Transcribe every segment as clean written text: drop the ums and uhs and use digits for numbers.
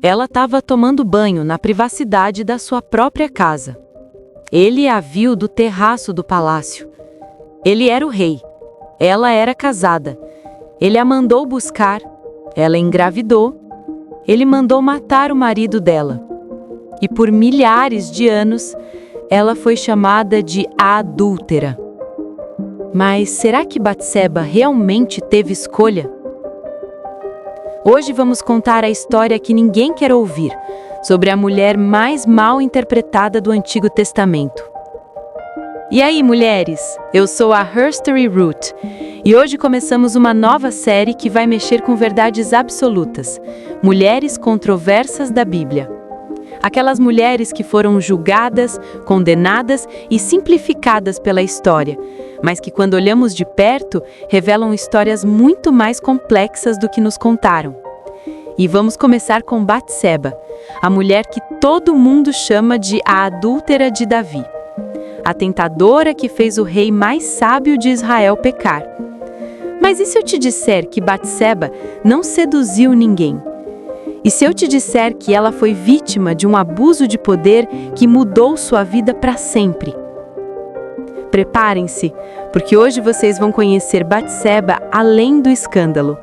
Ela estava tomando banho na privacidade da sua própria casa. Ele a viu do terraço do palácio. Ele era o rei. Ela era casada. Ele a mandou buscar. Ela engravidou. Ele mandou matar o marido dela. E por milhares de anos, ela foi chamada de adúltera. Mas será que Batseba realmente teve escolha? Hoje vamos contar a história que ninguém quer ouvir, sobre a mulher mais mal interpretada do Antigo Testamento. E aí, mulheres? Eu sou a Herstory Ruth, e hoje começamos uma nova série que vai mexer com verdades absolutas, mulheres controversas da Bíblia. Aquelas mulheres que foram julgadas, condenadas e simplificadas pela história, mas que quando olhamos de perto, revelam histórias muito mais complexas do que nos contaram. E vamos começar com Batseba, a mulher que todo mundo chama de a adúltera de Davi. A tentadora que fez o rei mais sábio de Israel pecar. Mas e se eu te disser que Batseba não seduziu ninguém? E se eu te disser que ela foi vítima de um abuso de poder que mudou sua vida para sempre? Preparem-se, porque hoje vocês vão conhecer Batseba além do escândalo.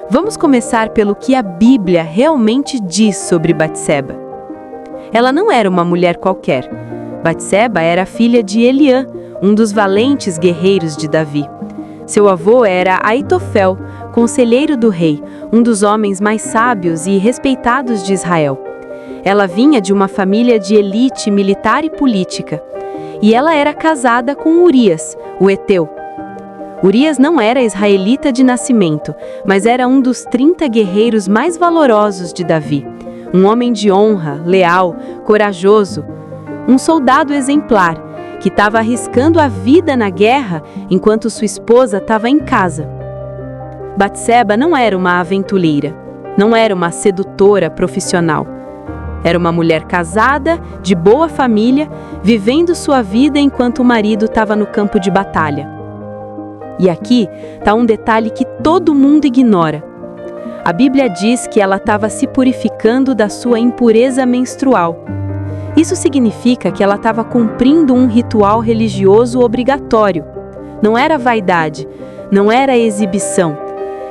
Vamos começar pelo que a Bíblia realmente diz sobre Batseba. Ela não era uma mulher qualquer. Batseba era filha de Eliã, um dos valentes guerreiros de Davi. Seu avô era Aitofel, conselheiro do rei, um dos homens mais sábios e respeitados de Israel. Ela vinha de uma família de elite militar e política. E ela era casada com Urias, o heteu. Urias não era israelita de nascimento, mas era um dos 30 guerreiros mais valorosos de Davi. Um homem de honra, leal, corajoso. Um soldado exemplar, que estava arriscando a vida na guerra enquanto sua esposa estava em casa. Batseba não era uma aventureira, não era uma sedutora profissional. Era uma mulher casada, de boa família, vivendo sua vida enquanto o marido estava no campo de batalha. E aqui está um detalhe que todo mundo ignora. A Bíblia diz que ela estava se purificando da sua impureza menstrual. Isso significa que ela estava cumprindo um ritual religioso obrigatório. Não era vaidade, não era exibição.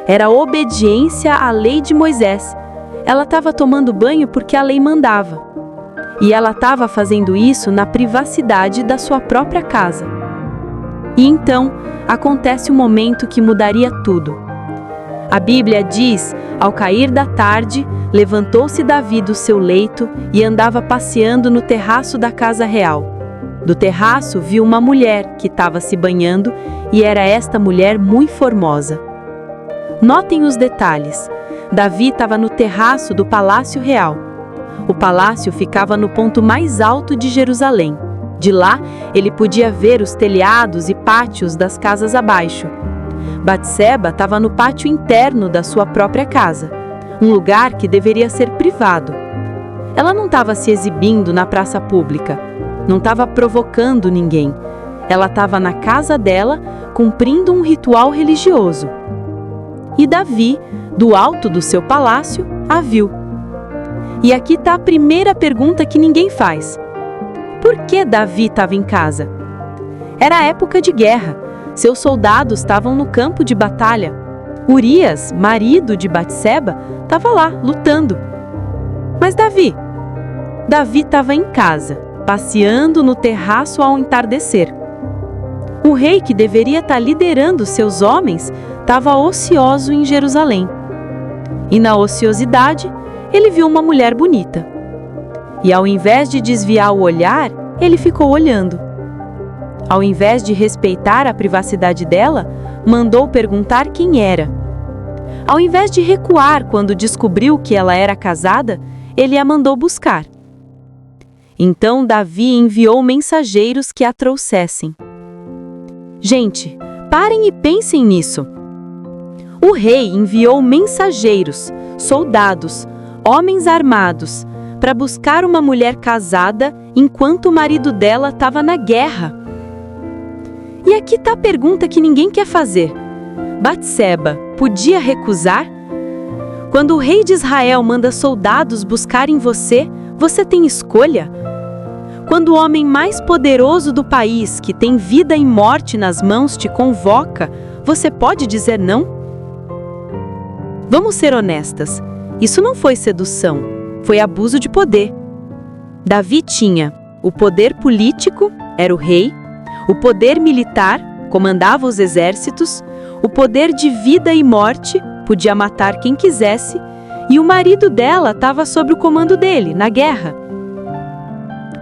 Era obediência à lei de Moisés. Ela estava tomando banho porque a lei mandava. E ela estava fazendo isso na privacidade da sua própria casa. E então, acontece um momento que mudaria tudo. A Bíblia diz, ao cair da tarde, levantou-se Davi do seu leito e andava passeando no terraço da casa real. Do terraço viu uma mulher que estava se banhando e era esta mulher muito formosa. Notem os detalhes. Davi estava no terraço do Palácio Real. O palácio ficava no ponto mais alto de Jerusalém. De lá, ele podia ver os telhados e pátios das casas abaixo. Batseba estava no pátio interno da sua própria casa, um lugar que deveria ser privado. Ela não estava se exibindo na praça pública, não estava provocando ninguém. Ela estava na casa dela, cumprindo um ritual religioso. E Davi, do alto do seu palácio, a viu. E aqui está a primeira pergunta que ninguém faz. Por que Davi estava em casa? Era época de guerra. Seus soldados estavam no campo de batalha. Urias, marido de Batseba, estava lá, lutando. Mas Davi estava em casa, passeando no terraço ao entardecer. O rei que deveria estar liderando seus homens estava ocioso em Jerusalém. E na ociosidade, ele viu uma mulher bonita. E ao invés de desviar o olhar, ele ficou olhando. Ao invés de respeitar a privacidade dela, mandou perguntar quem era. Ao invés de recuar quando descobriu que ela era casada, ele a mandou buscar. Então Davi enviou mensageiros que a trouxessem. Gente, parem e pensem nisso. O rei enviou mensageiros, soldados, homens armados, para buscar uma mulher casada enquanto o marido dela estava na guerra. E aqui está a pergunta que ninguém quer fazer. Batseba podia recusar? Quando o rei de Israel manda soldados buscarem você, você tem escolha? Quando o homem mais poderoso do país, que tem vida e morte nas mãos, te convoca, você pode dizer não? Vamos ser honestas, isso não foi sedução, foi abuso de poder. Davi tinha o poder político, era o rei, o poder militar, comandava os exércitos, o poder de vida e morte, podia matar quem quisesse, e o marido dela estava sob o comando dele, na guerra.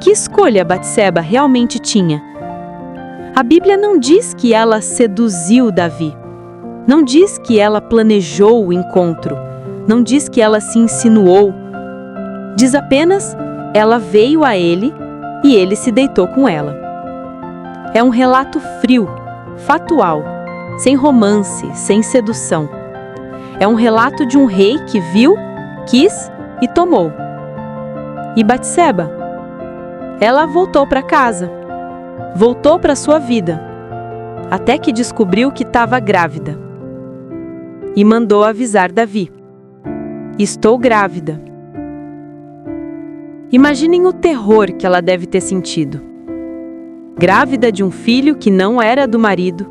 Que escolha Batseba realmente tinha? A Bíblia não diz que ela seduziu Davi. Não diz que ela planejou o encontro. Não diz que ela se insinuou. Diz apenas, ela veio a ele e ele se deitou com ela. É um relato frio, fatual, sem romance, sem sedução. É um relato de um rei que viu, quis e tomou. E Batseba? Ela voltou para casa, voltou para sua vida, até que descobriu que estava grávida. E mandou avisar Davi: estou grávida. Imaginem o terror que ela deve ter sentido. Grávida de um filho que não era do marido,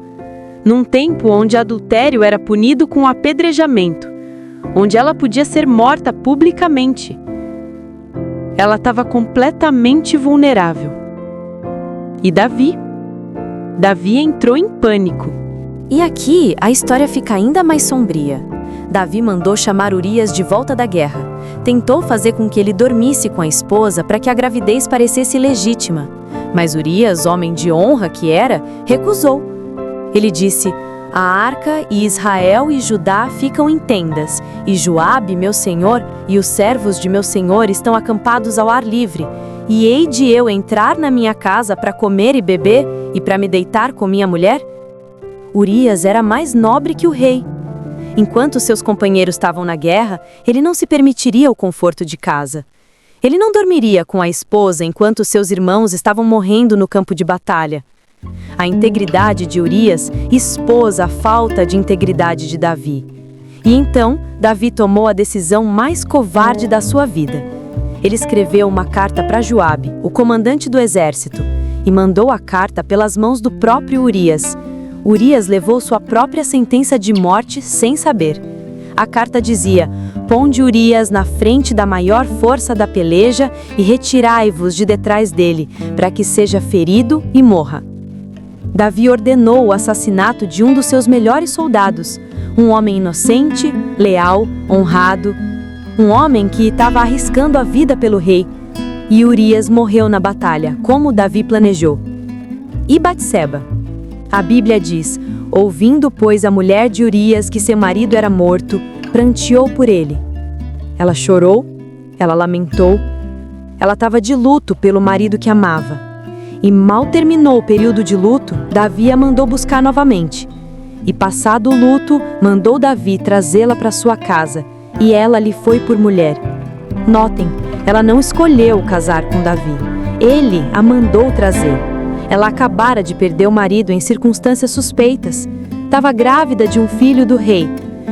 num tempo onde adultério era punido com apedrejamento, onde ela podia ser morta publicamente. Ela estava completamente vulnerável. E Davi entrou em pânico. E aqui a história fica ainda mais sombria. Davi mandou chamar Urias de volta da guerra. Tentou fazer com que ele dormisse com a esposa para que a gravidez parecesse legítima. Mas Urias, homem de honra que era, recusou. Ele disse: a arca e Israel e Judá ficam em tendas, e Joabe, meu senhor, e os servos de meu senhor estão acampados ao ar livre. E hei de eu entrar na minha casa para comer e beber, e para me deitar com minha mulher? Urias era mais nobre que o rei. Enquanto seus companheiros estavam na guerra, ele não se permitiria o conforto de casa. Ele não dormiria com a esposa enquanto seus irmãos estavam morrendo no campo de batalha. A integridade de Urias expôs a falta de integridade de Davi. E então, Davi tomou a decisão mais covarde da sua vida. Ele escreveu uma carta para Joabe, o comandante do exército, e mandou a carta pelas mãos do próprio Urias. Urias levou sua própria sentença de morte sem saber. A carta dizia: ponde Urias na frente da maior força da peleja e retirai-vos de detrás dele, para que seja ferido e morra. Davi ordenou o assassinato de um dos seus melhores soldados, um homem inocente, leal, honrado, um homem que estava arriscando a vida pelo rei. E Urias morreu na batalha, como Davi planejou. E Batseba? A Bíblia diz: ouvindo, pois, a mulher de Urias que seu marido era morto, pranteou por ele. Ela chorou, ela lamentou, ela estava de luto pelo marido que amava. E mal terminou o período de luto, Davi a mandou buscar novamente. E passado o luto, mandou Davi trazê-la para sua casa, e ela lhe foi por mulher. Notem, ela não escolheu casar com Davi. Ele a mandou trazer. Ela acabara de perder o marido em circunstâncias suspeitas. Estava grávida de um filho do rei.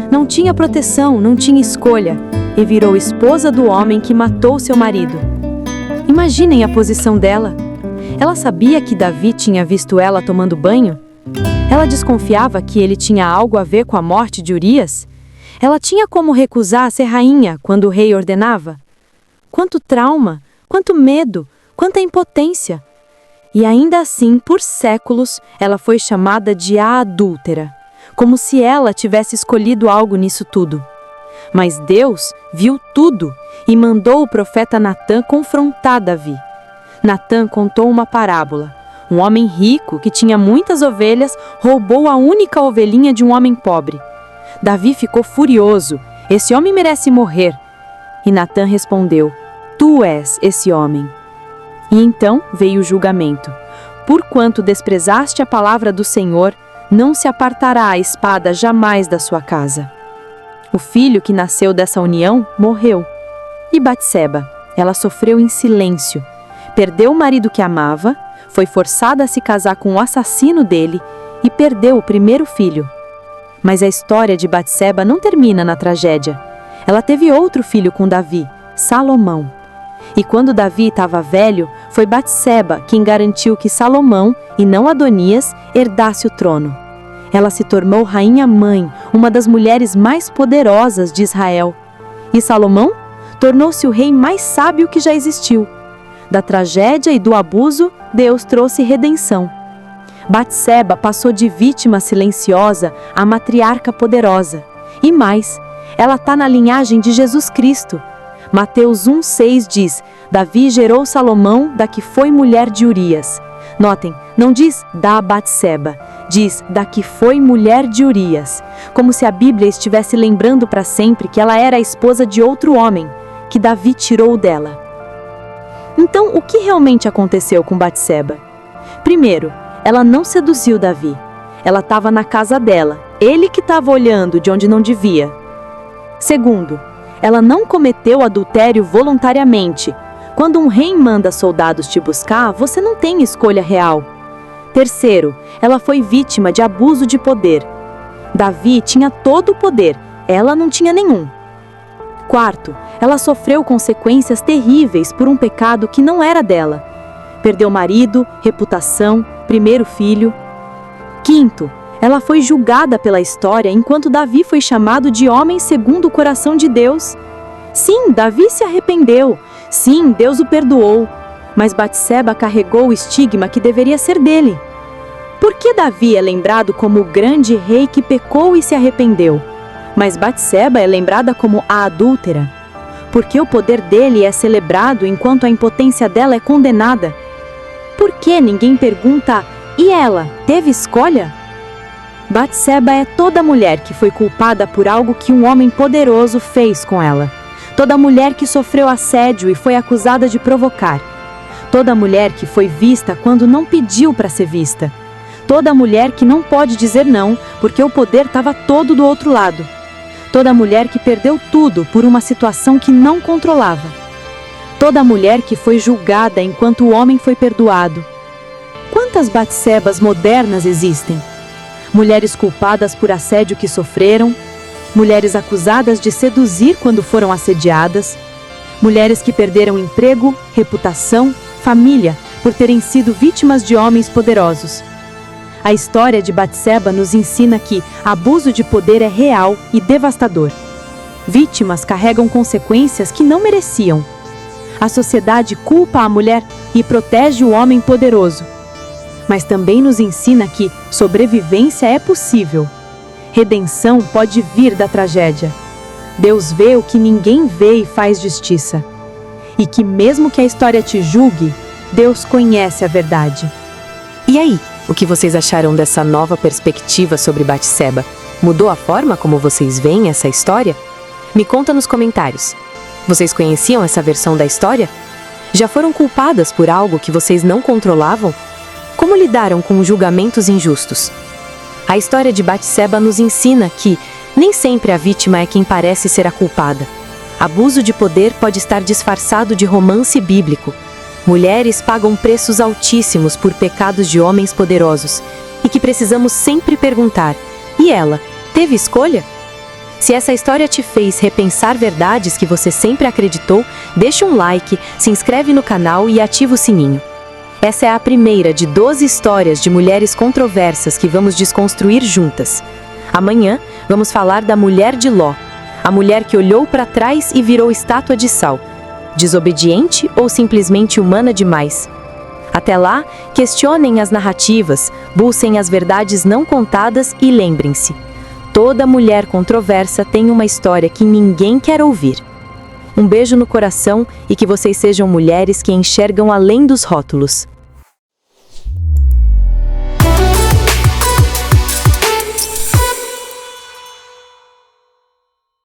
Não tinha proteção, não tinha escolha. E virou esposa do homem que matou seu marido. Imaginem a posição dela. Ela sabia que Davi tinha visto ela tomando banho? Ela desconfiava que ele tinha algo a ver com a morte de Urias? Ela tinha como recusar ser rainha quando o rei ordenava? Quanto trauma, quanto medo, quanta impotência! E ainda assim, por séculos, ela foi chamada de a adúltera, como se ela tivesse escolhido algo nisso tudo. Mas Deus viu tudo e mandou o profeta Natã confrontar Davi. Natã contou uma parábola. Um homem rico, que tinha muitas ovelhas, roubou a única ovelhinha de um homem pobre. Davi ficou furioso. Esse homem merece morrer. E Natã respondeu: tu és esse homem. E então veio o julgamento. Porquanto desprezaste a palavra do Senhor, não se apartará a espada jamais da sua casa. O filho que nasceu dessa união morreu. E Batseba, ela sofreu em silêncio. Perdeu o marido que amava, foi forçada a se casar com o assassino dele e perdeu o primeiro filho. Mas a história de Batseba não termina na tragédia. Ela teve outro filho com Davi, Salomão. E quando Davi estava velho, foi Batseba quem garantiu que Salomão, e não Adonias, herdasse o trono. Ela se tornou rainha-mãe, uma das mulheres mais poderosas de Israel. E Salomão tornou-se o rei mais sábio que já existiu. Da tragédia e do abuso, Deus trouxe redenção. Batseba passou de vítima silenciosa a matriarca poderosa. E mais, ela está na linhagem de Jesus Cristo. Mateus 1,6 diz: Davi gerou Salomão da que foi mulher de Urias. Notem, não diz da Batseba, diz da que foi mulher de Urias, como se a Bíblia estivesse lembrando para sempre que ela era a esposa de outro homem, que Davi tirou dela. Então, o que realmente aconteceu com Batseba? Primeiro, ela não seduziu Davi. Ela estava na casa dela, ele que estava olhando de onde não devia. Segundo, ela não cometeu adultério voluntariamente. Quando um rei manda soldados te buscar, você não tem escolha real. Terceiro, ela foi vítima de abuso de poder. Davi tinha todo o poder, ela não tinha nenhum. Quarto, ela sofreu consequências terríveis por um pecado que não era dela. Perdeu marido, reputação, primeiro filho. Quinto, ela foi julgada pela história enquanto Davi foi chamado de homem segundo o coração de Deus. Sim, Davi se arrependeu. Sim, Deus o perdoou. Mas Batseba carregou o estigma que deveria ser dele. Por que Davi é lembrado como o grande rei que pecou e se arrependeu? Mas Batseba é lembrada como a adúltera? Porque o poder dele é celebrado enquanto a impotência dela é condenada? Por que ninguém pergunta, e ela, teve escolha? Batseba é toda mulher que foi culpada por algo que um homem poderoso fez com ela. Toda mulher que sofreu assédio e foi acusada de provocar. Toda mulher que foi vista quando não pediu para ser vista. Toda mulher que não pode dizer não, porque o poder estava todo do outro lado. Toda mulher que perdeu tudo por uma situação que não controlava. Toda mulher que foi julgada enquanto o homem foi perdoado. Quantas Batsebas modernas existem? Mulheres culpadas por assédio que sofreram, mulheres acusadas de seduzir quando foram assediadas, mulheres que perderam emprego, reputação, família, por terem sido vítimas de homens poderosos. A história de Batseba nos ensina que abuso de poder é real e devastador. Vítimas carregam consequências que não mereciam. A sociedade culpa a mulher e protege o homem poderoso. Mas também nos ensina que sobrevivência é possível. Redenção pode vir da tragédia. Deus vê o que ninguém vê e faz justiça. E que mesmo que a história te julgue, Deus conhece a verdade. E aí, o que vocês acharam dessa nova perspectiva sobre Batseba? Mudou a forma como vocês veem essa história? Me conta nos comentários. Vocês conheciam essa versão da história? Já foram culpadas por algo que vocês não controlavam? Como lidaram com julgamentos injustos? A história de Batseba nos ensina que nem sempre a vítima é quem parece ser a culpada. Abuso de poder pode estar disfarçado de romance bíblico. Mulheres pagam preços altíssimos por pecados de homens poderosos e que precisamos sempre perguntar: e ela, teve escolha? Se essa história te fez repensar verdades que você sempre acreditou, deixa um like, se inscreve no canal e ativa o sininho. Essa é a primeira de 12 histórias de mulheres controversas que vamos desconstruir juntas. Amanhã, vamos falar da mulher de Ló, a mulher que olhou para trás e virou estátua de sal. Desobediente ou simplesmente humana demais? Até lá, questionem as narrativas, busquem as verdades não contadas e lembrem-se: toda mulher controversa tem uma história que ninguém quer ouvir. Um beijo no coração e que vocês sejam mulheres que enxergam além dos rótulos.